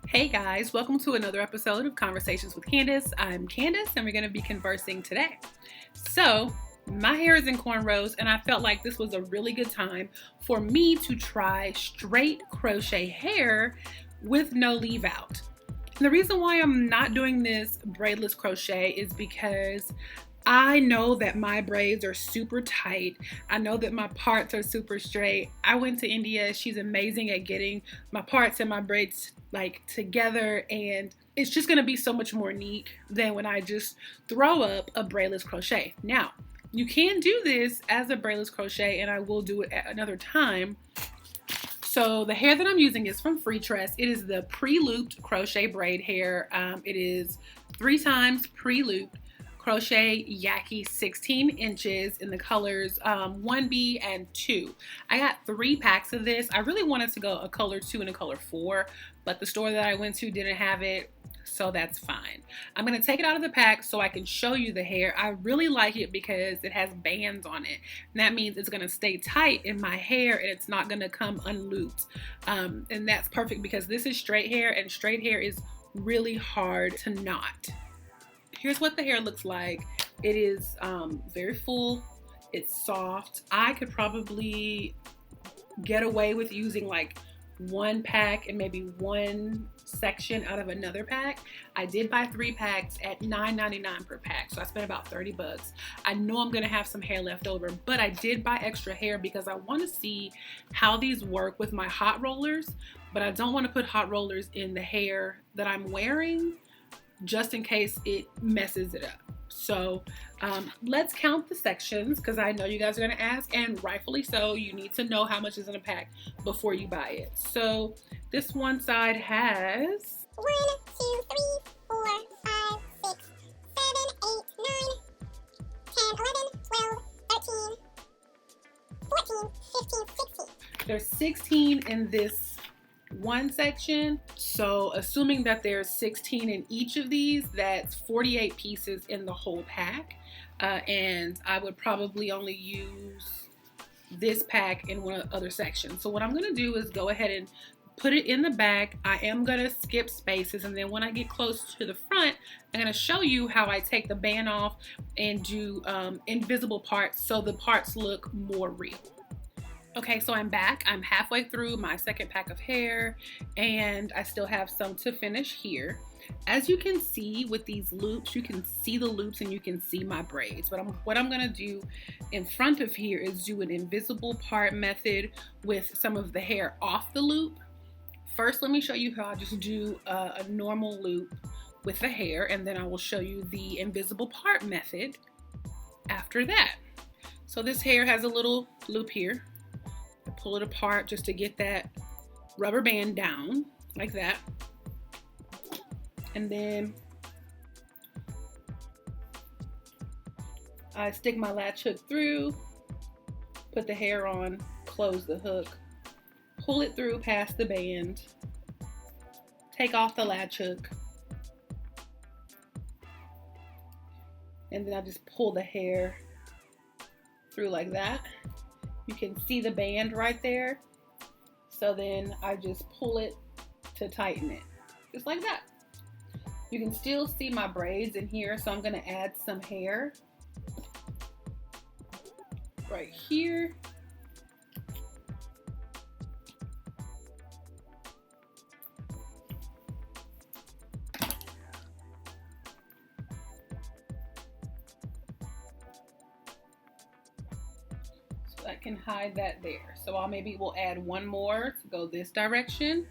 Hey guys, welcome to another episode of Conversations with Candace. I'm Candace and we're going to be conversing today. So, my hair is in cornrows and I felt like this was a really good time for me to try straight crochet hair with no leave out. And the reason why I'm not doing this braidless crochet is because I know that my braids are super tight. I know that my parts are super straight. I went to India. She's amazing at getting my parts and my braids like together, and it's just going to be so much more neat than when I just throw up a braidless crochet. Now, you can do this as a braidless crochet, and I will do it at another time. So the hair that I'm using is from Freetress. It is the pre-looped crochet braid hair. It is 3 times pre-looped Crochet Yaki 16 inches in the colors 1B and 2. I got 3 packs of this. I really wanted to go a color 2 and a color 4, but the store that I went to didn't have it, so that's fine. I'm going to take it out of the pack so I can show you the hair. I really like it because it has bands on it, and that means it's going to stay tight in my hair and it's not going to come unlooped. And that's perfect because this is straight hair, and straight hair is really hard to knot. Here's what the hair looks like. It is very full. It's soft. I could probably get away with using like 1 pack and maybe 1 section out of another pack. I did buy 3 packs at $9.99 per pack, so I spent about 30 bucks. I know I'm gonna have some hair left over, but I did buy extra hair because I want to see how these work with my hot rollers, but I don't want to put hot rollers in the hair that I'm wearing just in case it messes it up. So let's count the sections because I know you guys are going to ask, and rightfully so. You need to know how much is in a pack before you buy it. So this one side has 1, 2, 3, 4, 5, 6, 7, 8, 9, 10, 11, 12, 13, 14, 15, 16. There's 16 in this one section, so assuming that there's 16 in each of these, that's 48 pieces in the whole pack, and I would probably only use this pack in one other section. So what I'm going to do is go ahead and put it in the back. I am going to skip spaces, and then when I get close to the front, I'm going to show you how I take the band off and do invisible parts so the parts look more real. Okay, so I'm back. I'm halfway through my second pack of hair, and I still have some to finish here. As you can see with these loops, you can see the loops and you can see my braids. But what I'm gonna do in front of here is do an invisible part method with some of the hair off the loop. First, let me show you how I just do a normal loop with the hair, and then I will show you the invisible part method after that. So this hair has a little loop here. I pull it apart just to get that rubber band down like that, and then I stick my latch hook through, put the hair on, close the hook, pull it through past the band, take off the latch hook, and then I just pull the hair through like that. You can see the band right there. So then I just pull it to tighten it, just like that. You can still see my braids in here, so I'm gonna add some hair right here. I can hide that there. So maybe we'll add one more to go this direction.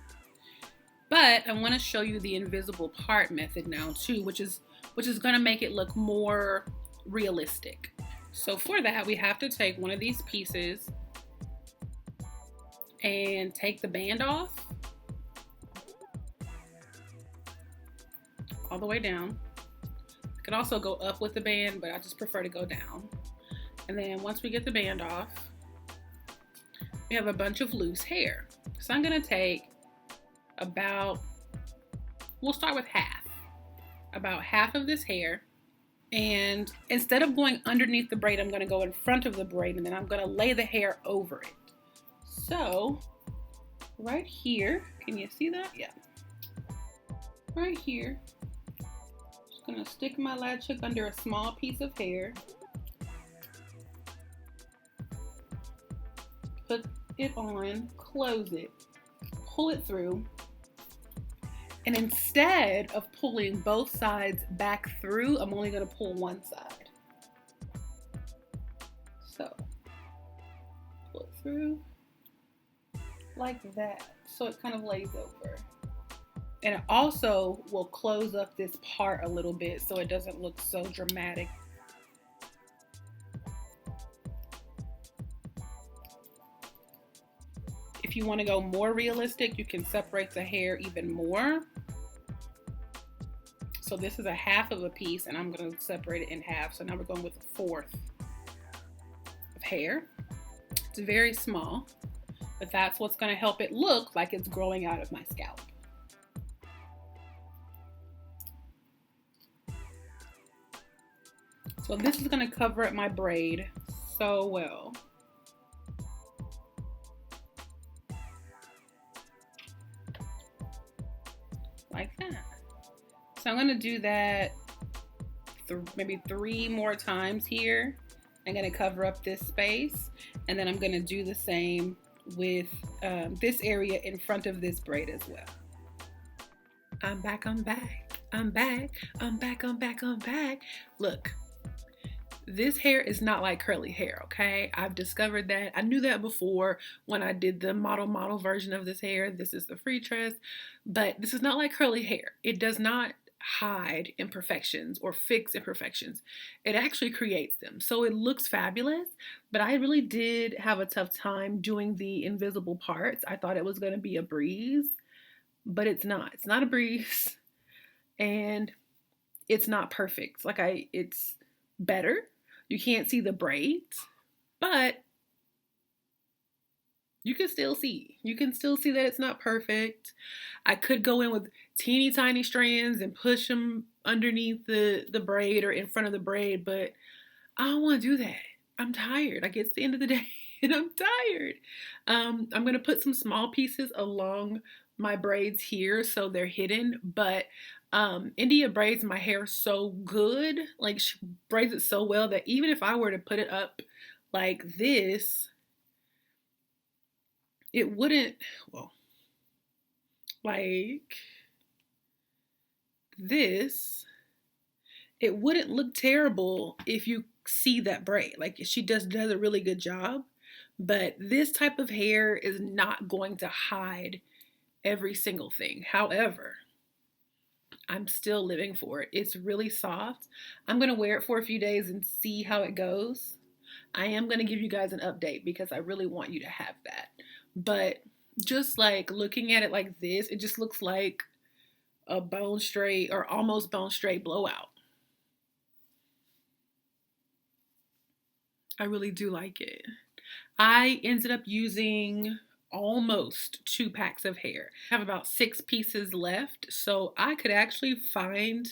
But I want to show you the invisible part method now too, which is going to make it look more realistic. So for that, we have to take one of these pieces and take the band off all the way down. I could also go up with the band, but I just prefer to go down. And then once we get the band off, we have a bunch of loose hair. So I'm gonna take we'll start with about half of this hair, and instead of going underneath the braid, I'm gonna go in front of the braid, and then I'm gonna lay the hair over it. So right here, can you see that? Yeah. right here. Just gonna stick my latch hook under a small piece of hair. Put it on, close it, pull it through, and instead of pulling both sides back through, I'm only gonna pull one side. So, pull it through like that, so it kind of lays over. And it also will close up this part a little bit so it doesn't look so dramatic. If you want to go more realistic, you can separate the hair even more. So this is a half of a piece and I'm going to separate it in half. So now we're going with a fourth of hair. It's very small, but that's what's going to help it look like it's growing out of my scalp. So this is going to cover up my braid so well. Like that. So I'm going to do that maybe 3 more times here. I'm going to cover up this space, and then I'm going to do the same with this area in front of this braid as well. I'm back, I'm back, I'm back, I'm back, I'm back, I'm back. Look, this hair is not like curly hair, okay? I've discovered that. I knew that before when I did the model version of this hair. This is the Freetress, but this is not like curly hair. It does not hide imperfections or fix imperfections. It actually creates them. So it looks fabulous, but I really did have a tough time doing the invisible parts. I thought it was going to be a breeze, but it's not. It's not a breeze, and it's not perfect. It's better. You can't see the braids, but you can still see. You can still see that it's not perfect. I could go in with teeny tiny strands and push them underneath the braid or in front of the braid, but I don't want to do that. I'm tired. Like, it's the end of the day and I'm tired. I'm going to put some small pieces along my braids here so they're hidden, but India braids my hair so good. Like, she braids it so well that even if I were to put it up like this, it wouldn't, well, like this, it wouldn't look terrible if you see that braid. Like, she does a really good job, but this type of hair is not going to hide every single thing. However, I'm still living for it. It's really soft. I'm going to wear it for a few days and see how it goes. I am going to give you guys an update because I really want you to have that. But just like looking at it like this, it just looks like a bone straight or almost bone straight blowout. I really do like it. I ended up using almost 2 packs of hair. I have about 6 pieces left, so I could actually find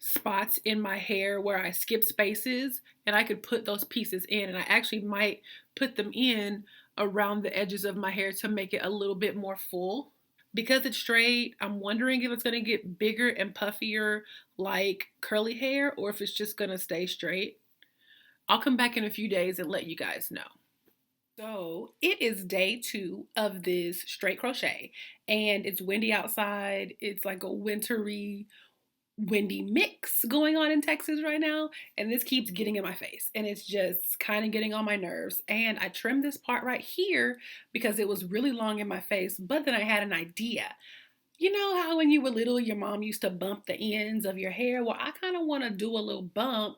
spots in my hair where I skip spaces and I could put those pieces in, and I actually might put them in around the edges of my hair to make it a little bit more full. Because it's straight, I'm wondering if it's going to get bigger and puffier like curly hair or if it's just going to stay straight. I'll come back in a few days and let you guys know. So it is day 2 of this straight crochet, and it's windy outside. It's like a wintry, windy mix going on in Texas right now, and this keeps getting in my face, and it's just kind of getting on my nerves. And I trimmed this part right here because it was really long in my face, but then I had an idea. You know how when you were little, your mom used to bump the ends of your hair? Well, I kind of want to do a little bump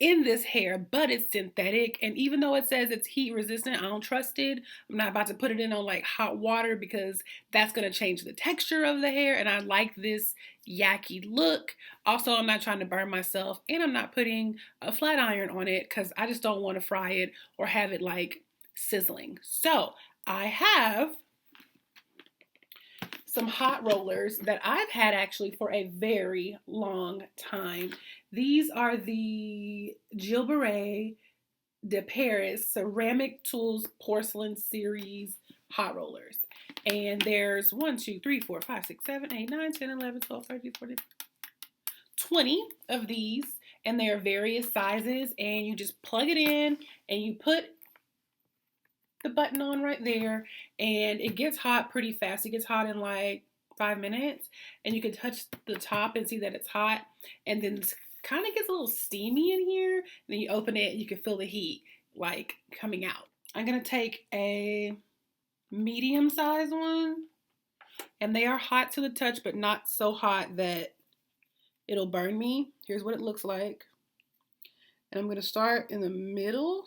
in this hair, but it's synthetic, and even though it says it's heat resistant, I don't trust it. I'm not about to put it in on like hot water because that's going to change the texture of the hair, and I like this yaki look. Also, I'm not trying to burn myself, and I'm not putting a flat iron on it because I just don't want to fry it or have it like sizzling. So I have some hot rollers that I've had actually for a very long time. These are the Gilbert de Paris Ceramic Tools Porcelain Series hot rollers. And there's 1, 2, 3, 4, 5, 6, 7, 8, 9, 10, 11, 12, 13, 14, 20 of these, and they're various sizes, and you just plug it in and you put the button on right there, and it gets hot pretty fast. It gets hot in like 5 minutes, and you can touch the top and see that it's hot, and then it kind of gets a little steamy in here, and then you open it and you can feel the heat like coming out. I'm gonna take a medium size one, and they are hot to the touch, but not so hot that it'll burn me. Here's what it looks like. And I'm gonna start in the middle.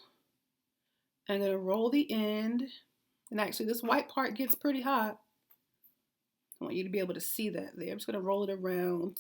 I'm gonna roll the end. And actually this white part gets pretty hot. I want you to be able to see that there. I'm just gonna roll it around.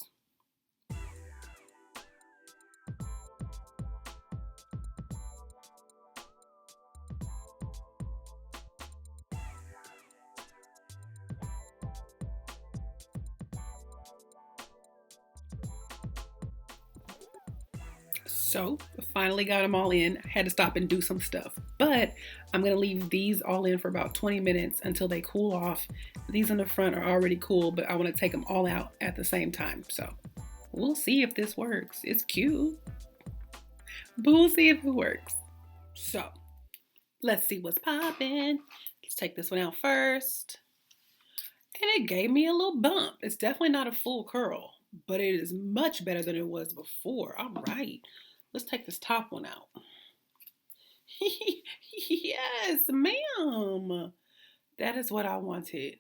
So I finally got them all in. I had to stop and do some stuff, but I'm gonna leave these all in for about 20 minutes until they cool off. These in the front are already cool, but I want to take them all out at the same time. So we'll see if this works. It's cute, but we'll see if it works. So let's see what's popping. Let's take this one out first. And it gave me a little bump. It's definitely not a full curl, but it is much better than it was before. All right. Let's take this top one out. Yes, ma'am. That is what I wanted.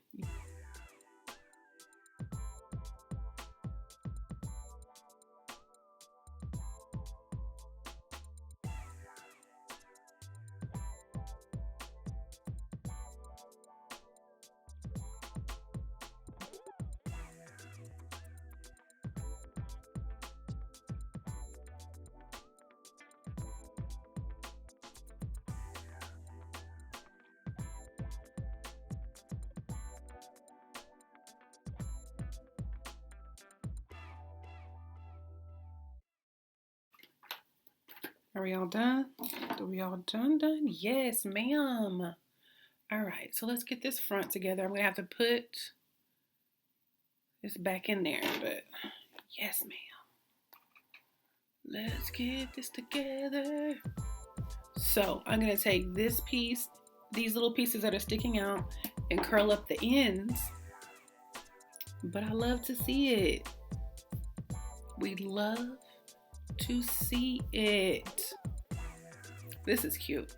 Are we all done? Are we all done? Yes, ma'am. All right, so let's get this front together. I'm gonna have to put this back in there, but yes, ma'am. Let's get this together. So I'm gonna take this piece, these little pieces that are sticking out, and curl up the ends. But I love to see it. We love to see it. This is cute.